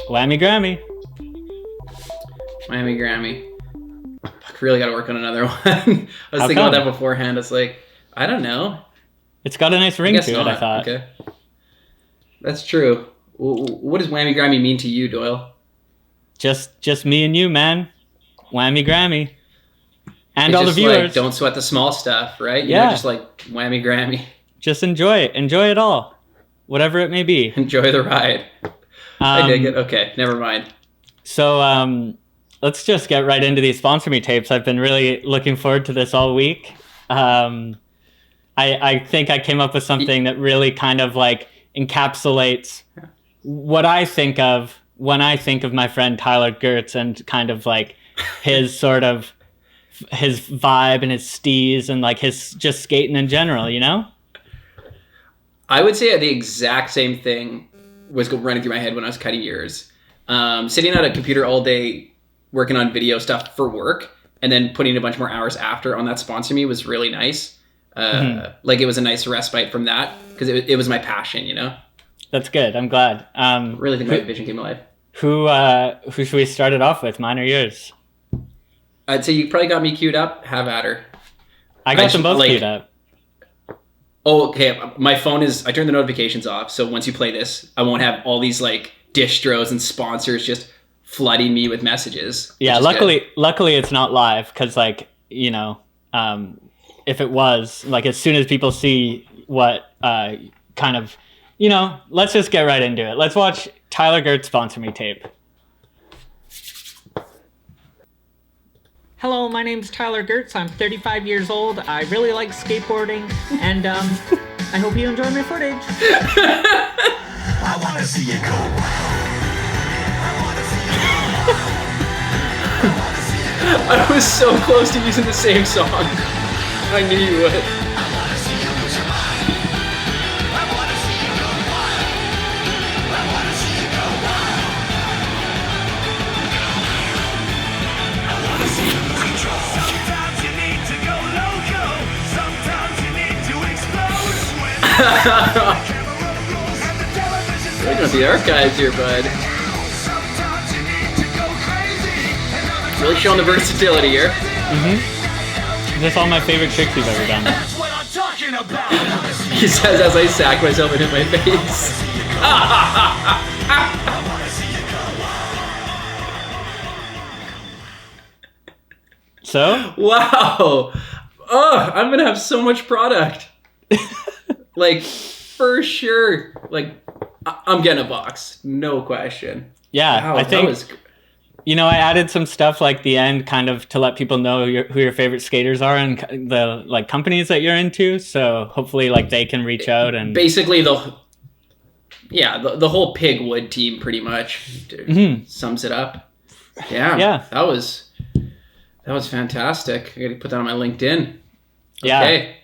Whammy Grammy. Miami Grammy. Fuck, really got to work on another one. I was How thinking come? about that beforehand. It's like, I don't know. It's got a nice ring Guess to not. it, I thought. Okay. That's true. What does Whammy Grammy mean to you, Doyle? Just me and you, man. Whammy Grammy. And It's all the just viewers. like, don't sweat the small stuff, right? You Yeah. know, just like Whammy Grammy. Just enjoy it. Enjoy it all. Whatever it may be. Enjoy the ride. I dig it. Okay, never mind. So let's just get right into these Sponsor Me tapes. I've been really looking forward to this all week. I think I came up with something that really kind of like encapsulates what I think of when I think of my friend Tyler Gertz and kind of like his sort of his vibe and his steez and like his just skating in general, you know? I would say the exact same thing was running through my head when I was cutting yours. Sitting at a computer all day working on video stuff for work and then putting a bunch more hours after on that Sponsor Me was really nice. Like it was a nice respite from that because it was my passion, you know? That's good. I'm glad. Really think my vision came alive. Who should we start it off with? Mine or yours? I'd say you probably got me queued up. Have at her. I got them both queued up. Oh, okay. My phone I turned the notifications off. So once you play this, I won't have all these like distros and sponsors just flooding me with messages. Yeah, luckily it's not live because like, you know, if it was, like as soon as people see what kind of, you know, let's just get right into it. Let's watch Tyler Gertz Sponsor Me tape. Hello, my name's Tyler Gertz. I'm 35 years old. I really like skateboarding, and I hope you enjoy my footage. I wanna see you go. I was so close to using the same song. I knew you would. We're going to the archives here, bud. Really showing the versatility here. This is all my favorite tricks you've ever done. That's what I'm talking about. He says as I sack myself and hit my face. So? Wow. Oh, I'm going to have so much product. Like, for sure. Like, I'm getting a box. No question. Yeah, Wow, I think, that was... you know, I added some stuff like the end kind of to let people know who your favorite skaters are and the like companies that you're into. So hopefully like they can reach out and... Basically the whole Pigwood team pretty much sums it up. Yeah. That was fantastic. I got to put that on my LinkedIn. Yeah. Okay.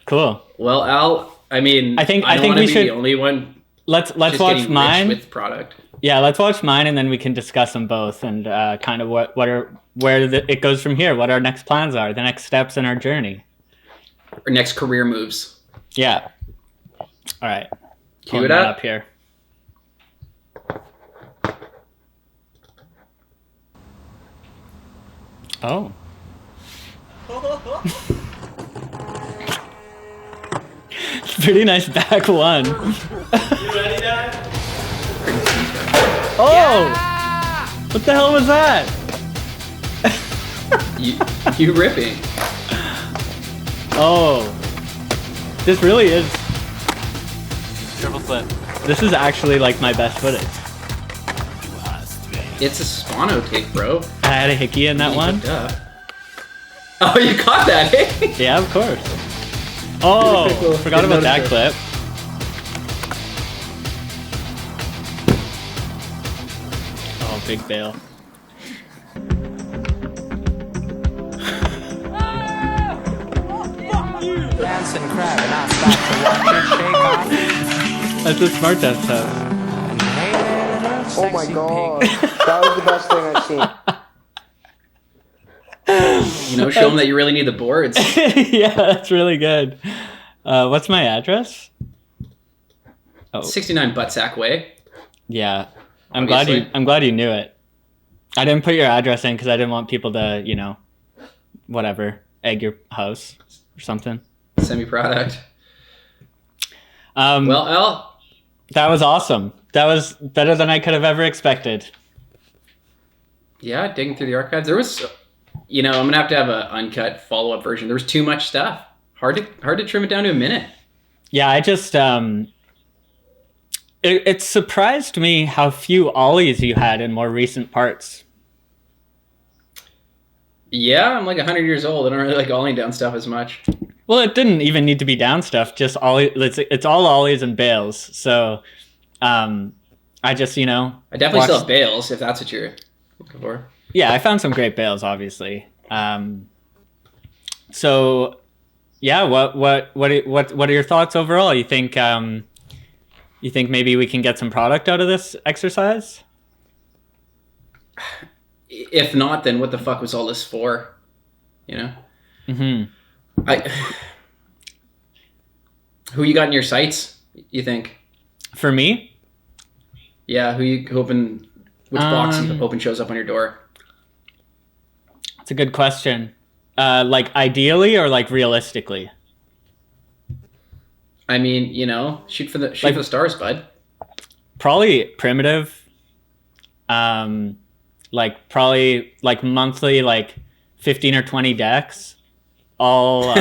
Cool. Well, Al, I mean, I think don't want we to be should... the only one. Let's just watch getting mine. rich with product. Yeah, let's watch mine and then we can discuss them both and kind of it goes from here, what our next plans are, the next steps in our journey. Our next career moves. Yeah. All right. Cue it up. Here. Oh. Pretty nice back one. You ready, Dad? Oh! Yeah! What the hell was that? you ripping. Oh. This really is... Triple flip. This is actually like my best footage. It's a Spano take, bro. I had a hickey in that one. Oh, you caught that, eh? Yeah, of course. Oh, Cool. Forgot about that clip. Oh, big bail. Dance and crab and I stop to watch it shake off. That's what Smart Test has. Oh my god, that was the best thing I've seen. You know, show them that you really need the boards. Yeah, that's really good. What's my address? Oh, 69 Buttsack Way. yeah. I'm glad obviously. you knew it. I didn't put your address in because I didn't want people to, you know, whatever, egg your house or something. Semi-product. Well, Al, that was awesome. That was better than I could have ever expected. yeah, digging through the archives, there was, you know, I'm gonna have to have an uncut follow-up version. There was too much stuff. Hard to trim it down to a minute. Yeah, I just it surprised me how few ollies you had in more recent parts. Yeah, I'm like 100 years old. I don't really like ollie down stuff as much. Well, it didn't even need to be down stuff. Just ollie. It's all ollies and bales. So, I just, you know, I definitely still have bales if that's what you're looking for. Yeah, I found some great bales, obviously. So, yeah, what are your thoughts overall? You think maybe we can get some product out of this exercise? If not, then what the fuck was all this for? You know? Mm-hmm. Who you got in your sights, you think? For me? Yeah, who you hoping, which box you hoping shows up on your door? It's a good question. Like ideally or like realistically? I mean, you know, shoot for the stars, bud. Probably primitive. Like probably like monthly, like 15 or 20 decks. All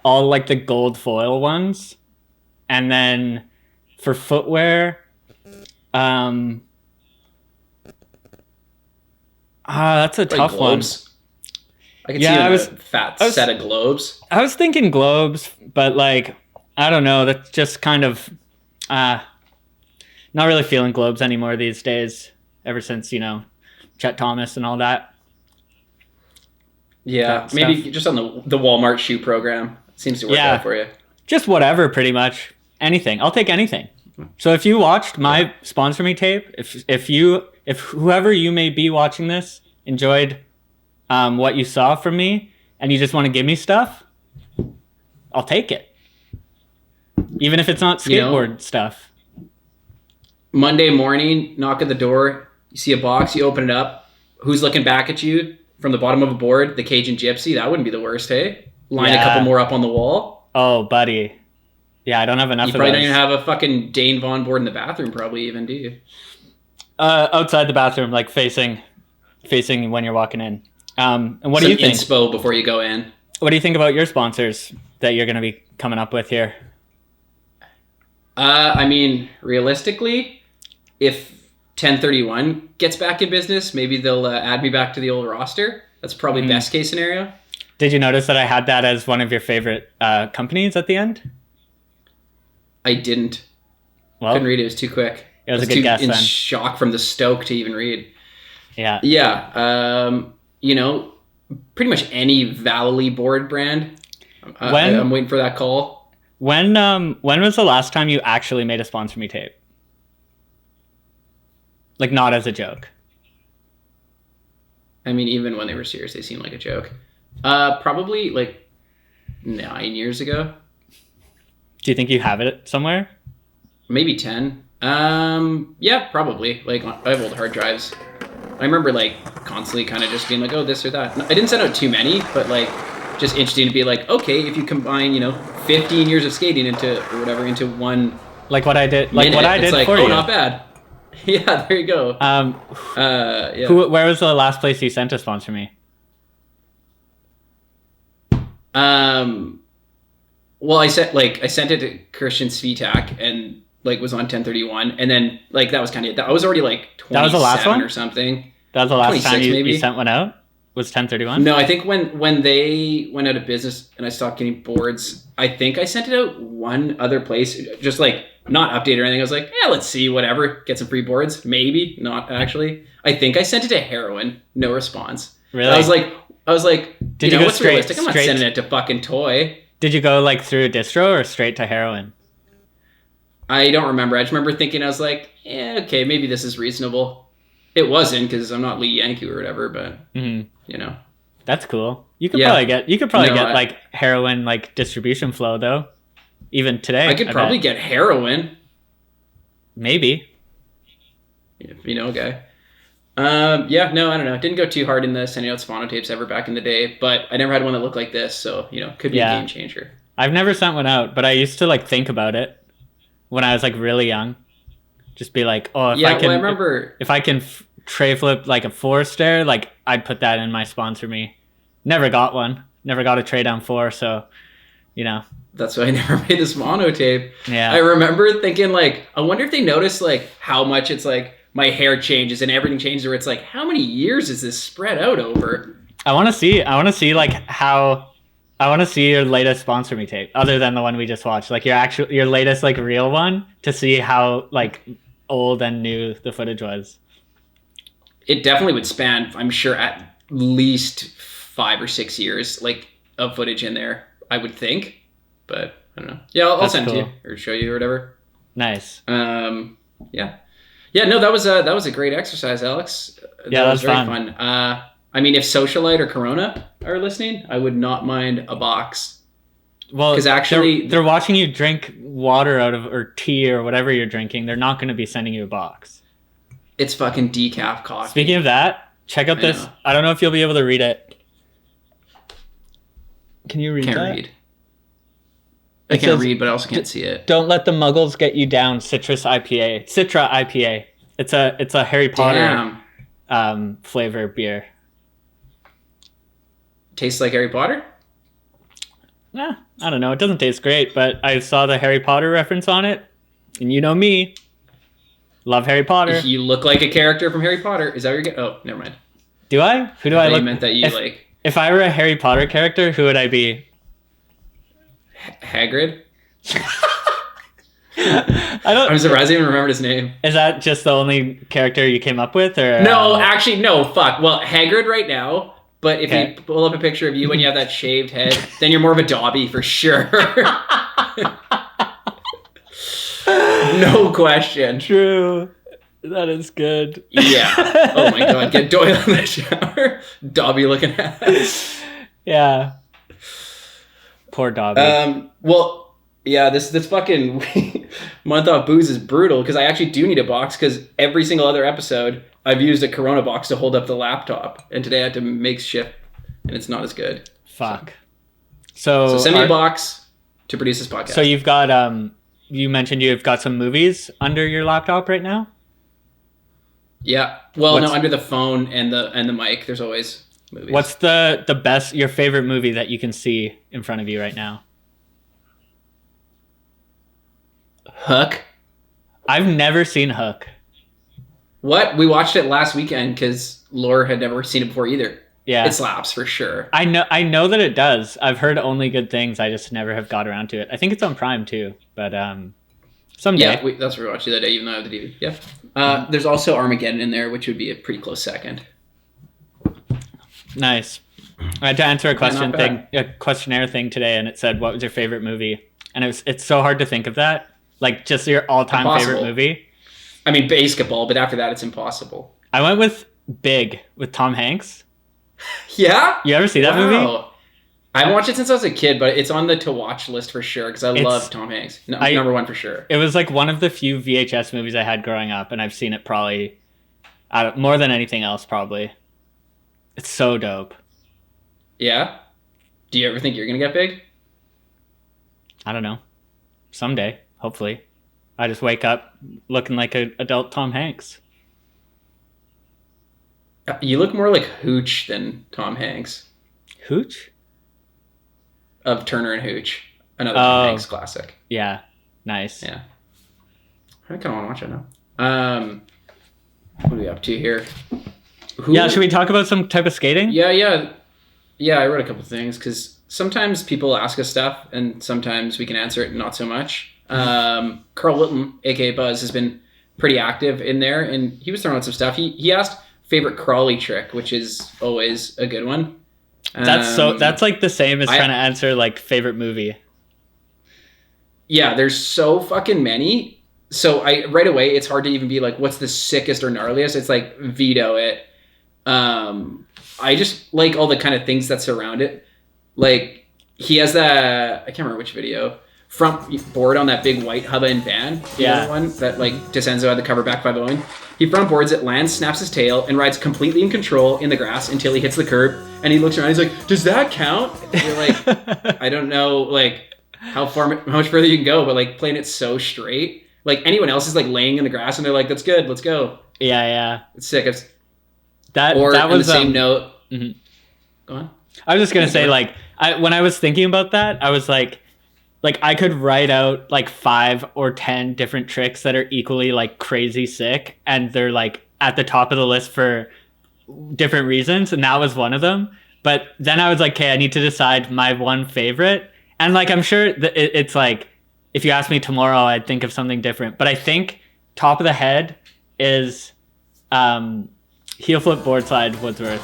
all like the gold foil ones. And then for footwear, that's a tough one. I can see you in a fat set of globes. I was thinking globes, but like, I don't know. That's just kind of not really feeling globes anymore these days. Ever since, you know, Chet Thomas and all that. Yeah, maybe just on the Walmart shoe program. Seems to work out for you. Just whatever, pretty much. Anything. I'll take anything. So if you watched my Sponsor Me tape, if whoever you may be watching this enjoyed what you saw from me and you just want to give me stuff, I'll take it. Even if it's not skateboard stuff. Monday morning, knock at the door, you see a box, you open it up. Who's looking back at you from the bottom of a board? The Cajun Gypsy. That wouldn't be the worst, hey? Line a couple more up on the wall. Oh, buddy. Yeah, I don't have enough of those. You probably don't even have a fucking Dane Vaughn board in the bathroom, probably even, do you? Outside the bathroom, like facing when you're walking in. And what do you think? Inspo before you go in. What do you think about your sponsors that you're going to be coming up with here? I mean, realistically, if 1031 gets back in business, maybe they'll add me back to the old roster. That's probably best case scenario. Did you notice that I had that as one of your favorite companies at the end? I didn't. Well, couldn't read it. It was too quick. It was a good guess in then. Shock from the Stoke to even read. Yeah. Yeah. You know, pretty much any Valley board brand. I'm waiting for that call. When was the last time you actually made a Sponsor Me tape? Like, not as a joke. I mean, even when they were serious, they seemed like a joke. Probably like 9 years ago. Do you think you have it somewhere? Maybe 10. Yeah, probably. Like, I have old hard drives. I remember like constantly kind of just being like, oh, this or that. I didn't send out too many, but like just interesting to be like, okay, if you combine, 15 years of skating into one. Like what I did. Like what I did like, for you. Oh, not bad. Yeah, there you go. Yeah. Where was the last place you sent to Sponsor Me? Well, I sent it to Christian Svitak and like was on 1031, and then like that was kind of it. I was already like 27 that was the last one? or something. That was the last time you sent one out? Was 1031? No, I think when they went out of business and I stopped getting boards, I think I sent it out one other place, just like not updated or anything. I was like, yeah, let's see, whatever, get some free boards. Maybe not actually. I think I sent it to Heroin. No response. Really? I was like, did you go what's straight? Realistic? I'm not sending it to fucking Toy. Did you go like through a distro or straight to Heroin? I don't remember. I just remember thinking, I was like, yeah, okay, maybe this is reasonable. It wasn't because I'm not Lee Yankee or whatever, but that's cool. You could probably get I, like Heroin like distribution flow though. Even today, I could probably get Heroin. Maybe. if you know a guy. Yeah, no, I don't know. Didn't go too hard in the sending out Spano tapes ever back in the day, but I never had one that looked like this, so, could be a game changer. I've never sent one out, but I used to like think about it when I was like really young. Just be like, oh, I remember if I can tray flip like a 4-stair, like I'd put that in my sponsor me. Never got one. Never got a tray down 4, so that's why I never made this mono tape. Yeah. I remember thinking like, I wonder if they notice like how much it's like my hair changes and everything changes, or it's like, how many years is this spread out over? I want to see like how. I want to see your latest sponsor me tape, other than the one we just watched. Like your latest like real one, to see how like old and new the footage was. It definitely would span, I'm sure, at least 5 or 6 years like of footage in there, I would think. But I don't know. Yeah, I'll send it to you or show you or whatever. Nice. Yeah. Yeah, no, that was a great exercise, Alex. That was very fun. I mean, if Socialite or Corona are listening, I would not mind a box. Well, because actually they're watching you drink water out of, or tea or whatever you're drinking. They're not going to be sending you a box. It's fucking decaf coffee. Speaking of that, check out this. I don't know if you'll be able to read it. Can you read that? Can't read. I can't read, but I also can't see it. Don't let the muggles get you down. Citra IPA. It's a Harry Potter flavor beer. Tastes like Harry Potter? Nah, I don't know. It doesn't taste great, but I saw the Harry Potter reference on it, and you know me, love Harry Potter. You look like a character from Harry Potter. Is that what you're getting? Oh, never mind. Do I? Who do I look? You meant that you like. If I were a Harry Potter character, who would I be? Hagrid. I'm surprised I even remembered his name. Is that just the only character you came up with, or no? Actually, no. Fuck. Well, Hagrid right now. But if you pull up a picture of you when you have that shaved head, then you're more of a Dobby for sure. No question. True. That is good. Yeah. Oh my god. Get Doyle in the shower. Dobby looking at us. Yeah. Poor Dobby. Well, yeah, this fucking month off booze is brutal because I actually do need a box because every single other episode I've used a Corona box to hold up the laptop, and today I had to makeshift, and it's not as good. Fuck. So send me a box to produce this podcast. So you've got you mentioned you've got some movies under your laptop right now? Yeah. Well, no, under the phone and the mic. There's always movies. What's the best, your favorite movie that you can see in front of you right now? Hook. I've never seen Hook. What? We watched it last weekend because Laura had never seen it before either. Yeah. It slaps for sure. I know that it does. I've heard only good things. I just never have got around to it. I think it's on Prime too, but someday. Yeah, that's what we watched the other day, even though I have the DVD. Yeah. There's also Armageddon in there, which would be a pretty close second. Nice. I had to answer a questionnaire thing today, and it said, "What was your favorite movie?" And it's so hard to think of that, like just your all-time favorite movie. I mean, basketball, but after that, it's impossible. I went with Big with Tom Hanks. Yeah? You ever see that movie? I haven't watched it since I was a kid, but it's on the to-watch list for sure because I love Tom Hanks. Number one for sure. It was like one of the few VHS movies I had growing up, and I've seen it probably more than anything else, probably. It's so dope. Yeah? Do you ever think you're going to get big? I don't know. Someday, hopefully. I just wake up looking like an adult Tom Hanks. You look more like Hooch than Tom Hanks. Hooch? Of Turner and Hooch. Another Tom Hanks classic. Yeah. Nice. Yeah. I kind of want to watch it now. What are we up to here? Yeah, should we talk about some type of skating? Yeah, I wrote a couple things because sometimes people ask us stuff and sometimes we can answer it not so much. Carl Wilton, aka Buzz, has been pretty active in there and he was throwing out some stuff. He asked favorite crawly trick, which is always a good one. That's like the same as trying to answer like favorite movie. Yeah, there's so fucking many. So right away it's hard to even be like, what's the sickest or gnarliest? It's like veto it. I just like all the kind of things that surround it. Like he has that, I can't remember which video, front board on that big white Hubba and van. You know the one that like Desenzo had the cover back 5-0ing. He front boards it, lands, snaps his tail, and rides completely in control in the grass until he hits the curb. And he looks around. He's like, "Does that count?" And you're like, I don't know, like how much further you can go, but like playing it so straight. Like anyone else is like laying in the grass, and they're like, "That's good, let's go." Yeah. It's sick. That was on the same note. Mm-hmm. Go on. I was just gonna say, like, when I was thinking about that, I was like I could write out like 5 or 10 different tricks that are equally like crazy sick, and they're like at the top of the list for different reasons, and that was one of them. But then I was like, okay, I need to decide my one favorite, and like I'm sure that it's like if you ask me tomorrow, I'd think of something different. But I think top of the head is heel flip board slide Woodsworth.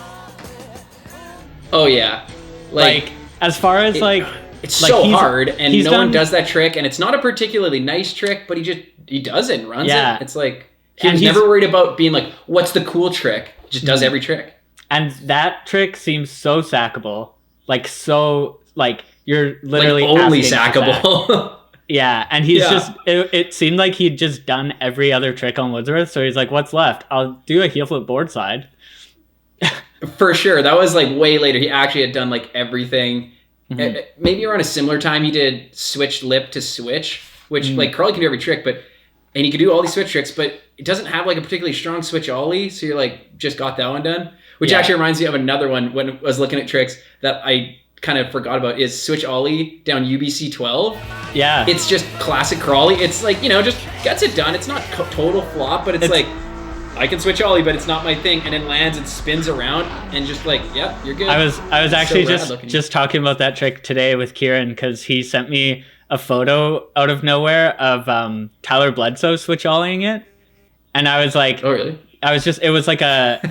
Oh yeah, like as far as it's like so hard, and no done, one does that trick, and it's not a particularly nice trick, but he does it and runs it. It's like he's never worried about being like, what's the cool trick? He just does every trick. And that trick seems so sackable, like you're literally like only sack. sackable. Yeah, and he's just it seemed like he'd just done every other trick on Woodsworth, so he's like, what's left? I'll do a heel flip board slide. For sure, that was like way later. He actually had done like everything. Mm-hmm. Maybe around a similar time, he did switch lip to switch, which like Crawley can do every trick, and he could do all these switch tricks, but it doesn't have like a particularly strong switch ollie, so you're like just got that one done. Which actually reminds me of another one when I was looking at tricks that I kind of forgot about is switch ollie down UBC 12. Yeah, it's just classic Crawley. It's like, just gets it done. It's not total flop, but it's like, I can switch ollie, but it's not my thing, and then lands and spins around and just like, yep, you're good. I was actually just talking about that trick today with Kieran, because he sent me a photo out of nowhere of Tyler Bledsoe switch ollieing it, and I was like, oh really? It was like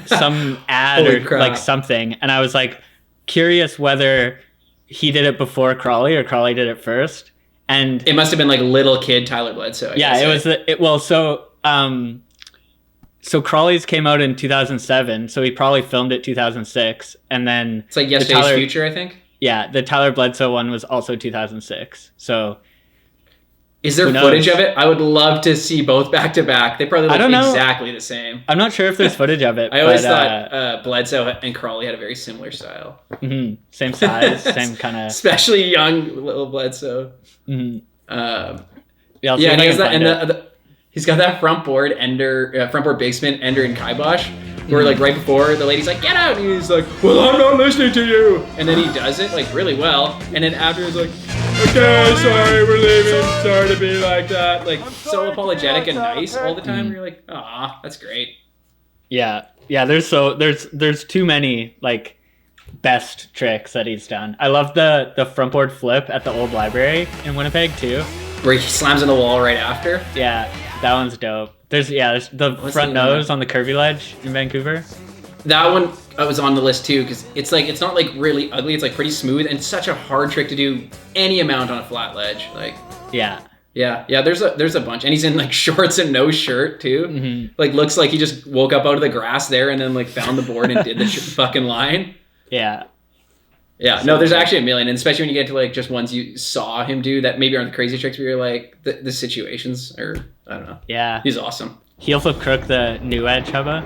some ad or crap. like something, and I was like curious whether he did it before Crawley or Crawley did it first, and it must have been like little kid Tyler Bledsoe. So Crawley's came out in 2007, so he probably filmed it 2006, and then it's like Yesterday's Future, I think. Yeah, the Tyler Bledsoe one was also 2006. So is there footage of it? I would love to see both back to back. They probably look exactly the same. I'm not sure if there's footage of it. I always thought Bledsoe and Crawley had a very similar style. Mm-hmm. Same size, same kind of. Especially young little Bledsoe. Mm-hmm. And he has that, and he's got that front board big spin, Ender and Kibosh, where like right before the lady's like, get out, and he's like, well, I'm not listening to you, and then he does it like really well, and then after he's like, okay, sorry, we're leaving, sorry to be like that, like so apologetic and nice all the time. You're like, ah, that's great. Yeah, there's too many like best tricks that he's done. I love the front board flip at the old library in Winnipeg too, where he slams on the wall right after. Yeah, that one's dope. There's the front nose on the curvy ledge in Vancouver. That one was on the list too, because it's not like really ugly. It's like pretty smooth, and such a hard trick to do any amount on a flat ledge. Like yeah. There's a bunch, and he's in like shorts and no shirt too. Mm-hmm. Like looks like he just woke up out of the grass there and then like found the board and did the fucking line. Yeah. Yeah, no, there's actually a million, and especially when you get to like just ones you saw him do that maybe aren't the crazy tricks, where you're like the situations, or I don't know. Yeah, he's awesome. Heel flip crook the new edge hubba.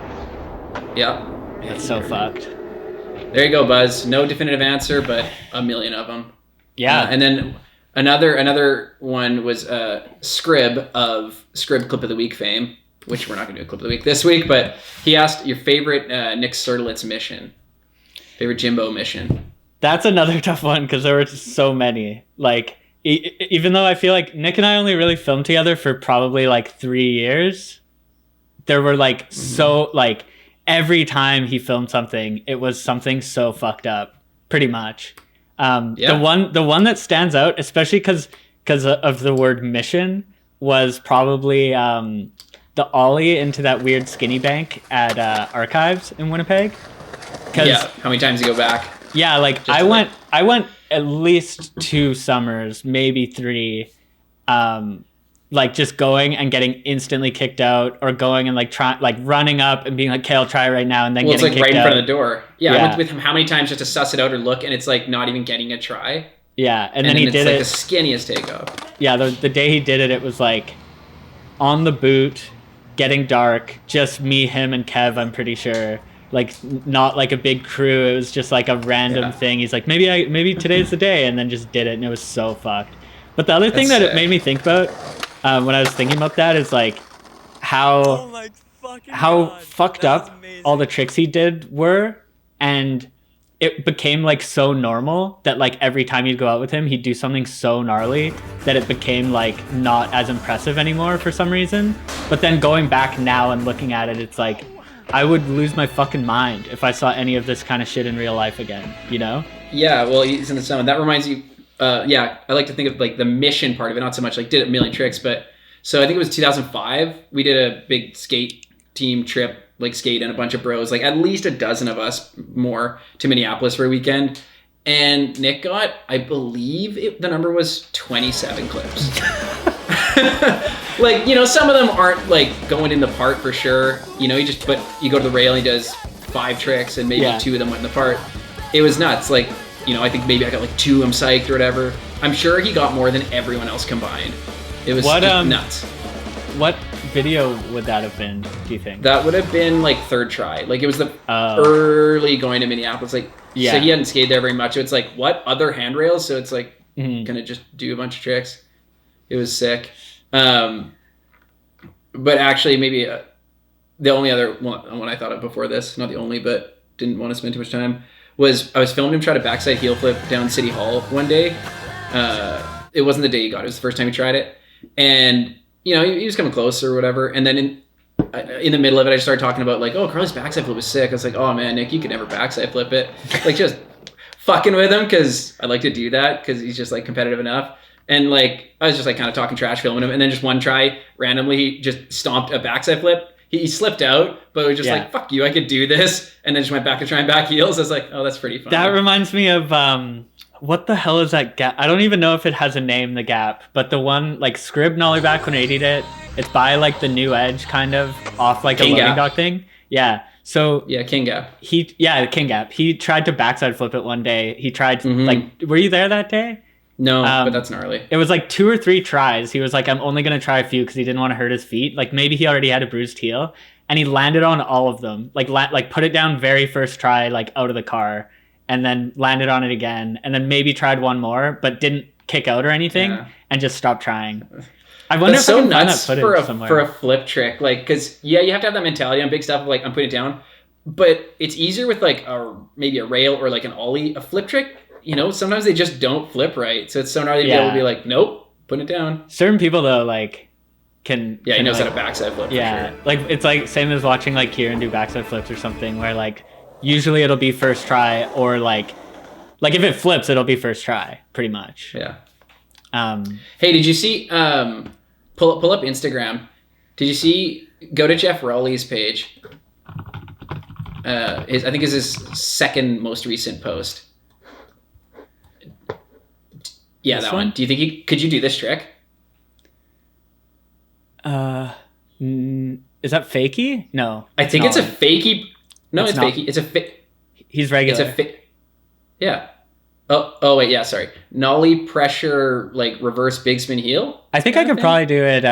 Yeah, that's so fucked. There you go, Buzz. No definitive answer, but a million of them. Yeah, and then another one was Scrib of Scrib Clip of the Week fame, which we're not going to do a Clip of the Week this week, but he asked your favorite Nick Sertlitz mission, favorite Jimbo mission. That's another tough one, because there were so many. Like, even though I feel like Nick and I only really filmed together for probably like 3 years, there were like so like every time he filmed something, it was something so fucked up, pretty much. The one that stands out, especially because of the word mission, was probably the ollie into that weird skinny bank at Archives in Winnipeg. Yeah, how many times you go back? Yeah, like I went at least 2 summers, maybe 3, like just going and getting instantly kicked out, or going and like running up and being like, okay, I'll try it right now, and then getting kicked out. Well, it's like right in front of the door. Yeah, I went with him how many times just to suss it out or look, and it's like not even getting a try. Yeah, and then he did it. It's like the skinniest takeoff. yeah, the day he did it, it was like on the boot, getting dark, just me, him, and Kev, I'm pretty sure. Like, not like a big crew. It was just like a random thing. He's like, maybe today's the day, and then just did it, and it was so fucked. But the other thing that it made me think about when I was thinking about that is like how fucked up all the tricks he did were, and it became like so normal that like every time you'd go out with him, he'd do something so gnarly that it became like not as impressive anymore for some reason. But then going back now and looking at it, it's like I would lose my fucking mind if I saw any of this kind of shit in real life again, you know? Yeah, well, he's in the sun. That reminds you, I like to think of like the mission part of it, not so much like did a million tricks, but so I think it was 2005. We did a big skate team trip, like skate and a bunch of bros, like at least a dozen of us more, to Minneapolis for a weekend. And Nick got, I believe the number was 27 clips. Like, you know, some of them aren't like going in the part for sure. You know, but you go to the rail and he does 5 tricks and maybe 2 of them went in the part. It was nuts. Like, you know, I think maybe I got like 2 I'm psyched or whatever. I'm sure he got more than everyone else combined. It was nuts. What video would that have been, do you think? That would have been like 3rd try. Like it was the early going to Minneapolis. Like, so he hadn't skated there very much. So it's like, what? Other handrails? So it's like, gonna just do a bunch of tricks. It was sick. But actually maybe the only other one I thought of before this, not the only, but didn't want to spend too much time, was I was filming him try to backside heel flip down City Hall one day. It wasn't the day he got it. It was the first time he tried it. And, you know, he was coming close or whatever. And then in the middle of it, I started talking about like, oh, Carly's backside flip was sick. I was like, oh man, Nick, you could never backside flip it. Like just fucking with him because I like to do that because he's just like competitive enough. And like, I was just like kind of talking trash, filming him. And then just one try, randomly, he just stomped a backside flip. He slipped out, but it was just like, fuck you, I could do this. And then just went back to trying back heels. I was like, oh, that's pretty fun. That reminds me of, what the hell is that gap? I don't even know if it has a name, the gap. But the one, like, Scrib Nollie back 180'd it. It's by, like, the new edge, kind of, off, like, King a loading dock thing. Yeah. So... Yeah, King Gap. The King Gap. He tried to backside flip it one day. He tried, like... Were you there that day? No, but that's gnarly. It was like 2 or 3 tries. He was like, I'm only going to try a few because he didn't want to hurt his feet. Like maybe he already had a bruised heel. And he landed on all of them. Like put it down very first try, like out of the car. And then landed on it again. And then maybe tried one more, but didn't kick out or anything. And just stopped trying. I wonder if I can find that footage somewhere. For a flip trick. Like, because, you have to have that mentality on big stuff of like, I'm putting it down. But it's easier with like maybe a rail or like an ollie. A flip trick, you know, sometimes they just don't flip right. So it's so gnarly to be able to be like, nope, putting it down. Certain people though, like, can... Yeah, he knows like, how to backside flip. Yeah, for sure. Like, it's like same as watching like Kieran do backside flips or something where like, usually it'll be first try or like if it flips, it'll be first try, pretty much. Yeah. Hey, did you see, pull up Instagram. Did you see, go to Jeff Rowley's page. I think is his second most recent post. Yeah, this that one. Do you think could you do this trick? Is that fakie? No. I think it's a fakie. No, it's fakie. It's a He's regular. It's a yeah. Oh wait, yeah, sorry. Nollie pressure, like reverse big spin heel? I think I could probably do it,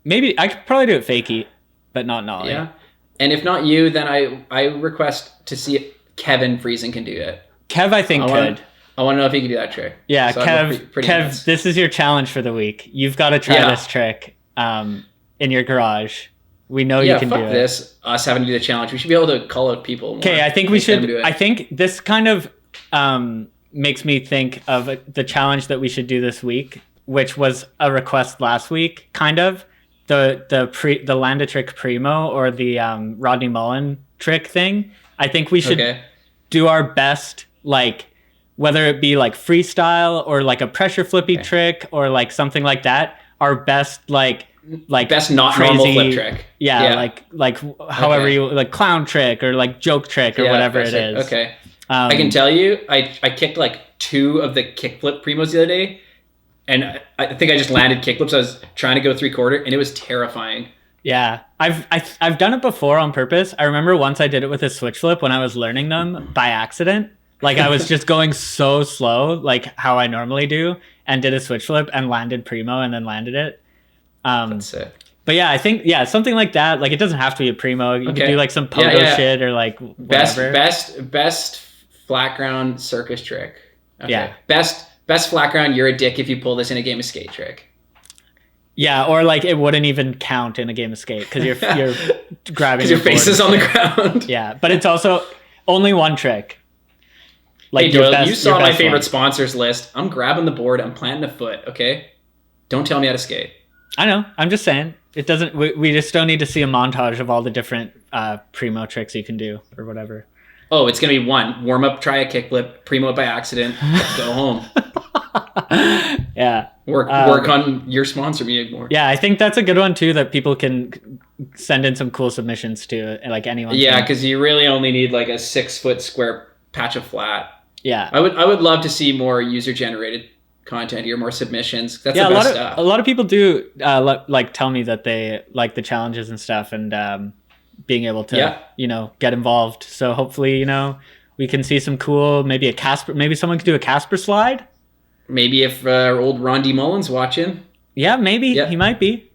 maybe I could probably do it fakie, but not nollie. Yeah. And if not you, then I request to see if Kevin Friesen can do it. Kev, I think could. I want to know if he can do that trick. Yeah, so Kev, this is your challenge for the week. You've got to try this trick in your garage. We know you can do it. Yeah, fuck this. Us having to do the challenge. We should be able to call out people more. Okay, I think we should. I think this kind of makes me think of the challenge that we should do this week, which was a request last week, kind of. The Landa trick primo or the Rodney Mullen trick thing. I think we should do our best, like whether it be like freestyle or like a pressure flippy trick or like something like that. Our best like best not crazy, normal flip trick. Yeah. like however you like clown trick or like joke trick or whatever it is. Okay. I can tell you, I kicked like 2 of the kickflip primos the other day. And I think I just landed kickflips. I was trying to go 3/4 and it was terrifying. Yeah, I've done it before on purpose. I remember once I did it with a switch flip when I was learning them by accident. Like I was just going so slow, like how I normally do. and did a switch flip and landed primo and then landed it. That's sick. But yeah, I think something like that. Like it doesn't have to be a primo. You can do like some pogo shit or like whatever. Best flat ground circus trick. Okay. Yeah. Best flat ground. You're a dick if you pull this in a game of skate trick. Yeah, or like it wouldn't even count in a game of skate because you're grabbing because your face is on the ground. Yeah, but it's also only one trick. Like hey Doyle, you saw my favorite sponsors list. I'm grabbing the board. I'm planting a foot. Okay, don't tell me how to skate. I know. I'm just saying it doesn't. We just don't need to see a montage of all the different primo tricks you can do or whatever. Oh, it's gonna be one warm up, try a kickflip, primo it by accident, go home. Yeah. Work on your sponsor meeting more. Yeah, I think that's a good one too that people can send in some cool submissions to, like anyone. Yeah, because you really only need like a 6 foot square patch of flat. Yeah. I would love to see more user generated content here, more submissions. That's the best stuff. A lot of people do like tell me that they like the challenges and stuff and being able to get involved. So hopefully, we can see some cool, maybe someone could do a Casper slide. Maybe if old Ron D. Mullen's watching. Yeah, maybe. Yeah. He might be.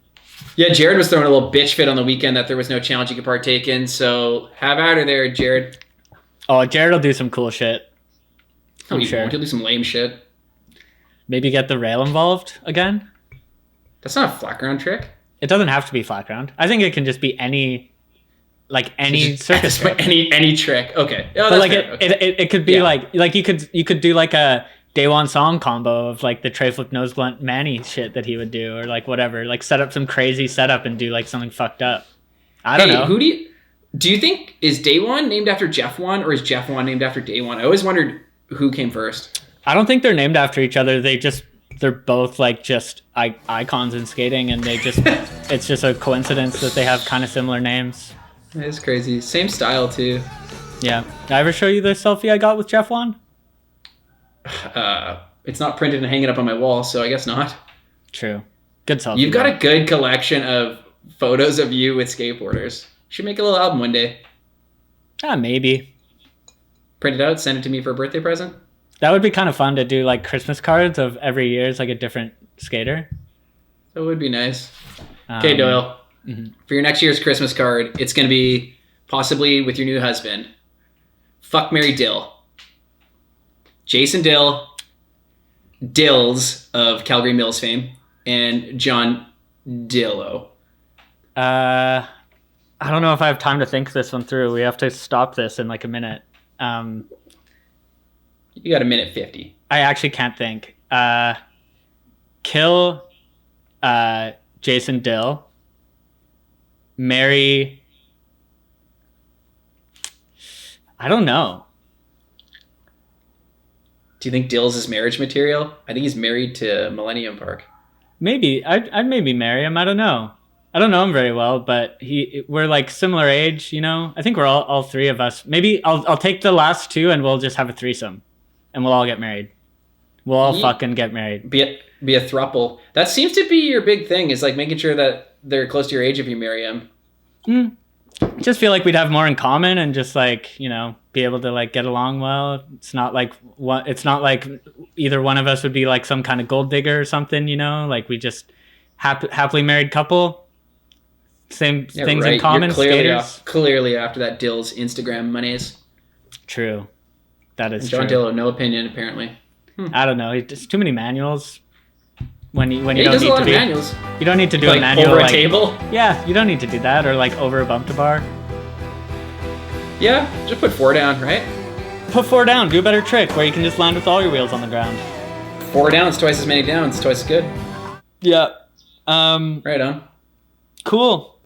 Yeah, Jared was throwing a little bitch fit on the weekend that there was no challenge you could partake in. So have at her there, Jared. Oh, Jared will do some cool shit. I'm sure. He'll do some lame shit. Maybe get the rail involved again. That's not a flat ground trick. It doesn't have to be flat ground. I think it can just be any circus trick. Any trick. Okay. Oh, but like it could be like you could do like a Day One song combo of like the tray flip nose blunt Manny shit that he would do, or like whatever, like set up some crazy setup and do like something fucked up. I don't know. Who do you think is Day One named after Jeff One, or is Jeff One named after Day One? I always wondered who came first. I don't think they're named after each other. They're both like just icons in skating, and it's just a coincidence that they have kind of similar names. It's crazy. Same style too. Yeah. Did I ever show you the selfie I got with Jeff One? It's not printed and hanging up on my wall, so I guess not. True. Good selfie. You've got a good collection of photos of you with skateboarders. Should make a little album one day. Maybe. Print it out, send it to me for a birthday present. That would be kind of fun to do, like Christmas cards of every year is like a different skater. That would be nice. Okay, Doyle. Mm-hmm. For your next year's Christmas card, it's going to be possibly with your new husband. Fuck, marry, Dill. Jason Dill, Dills of Calgary Mills fame, and John Dillo. I don't know if I have time to think this one through. We have to stop this in like a minute. You got a minute 50. I actually can't think. Kill Jason Dill. Marry... I don't know. Do you think Dills is marriage material? I think he's married to Millennium Park. Maybe. I'd maybe marry him. I don't know. I don't know him very well, but we're like similar age, I think we're all three of us. Maybe I'll take the last two and we'll just have a threesome. And we'll all get married. We'll all fucking get married. Be a throuple. That seems to be your big thing, is like making sure that they're close to your age if you marry them. Just feel like we'd have more in common and just like, be able to like get along well. It's not like either one of us would be like some kind of gold digger or something, like we just happily married couple. Same things in common. You're clearly after that Dill's Instagram monies. True. That is true. John Dillo, no opinion apparently. I don't know. It's too many manuals. When you don't does need a lot to of be manuals. You don't need to do like a manual over a like, table. Yeah, you don't need to do that, or like over a bump to bar. Yeah, just put 4 down, right? Put 4 down. Do a better trick where you can just land with all your wheels on the ground. 4 downs, twice as many downs, twice as good. Yeah. Right on. Cool.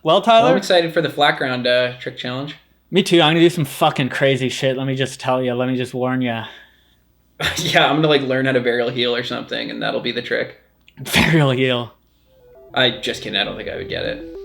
Well, Tyler, I'm excited for the flat ground trick challenge. Me too. I'm gonna do some fucking crazy shit. Let me just tell you. Let me just warn you. Yeah, I'm gonna like learn how to varial heel or something, and that'll be the trick. Varial heel. I just kidding. I don't think I would get it.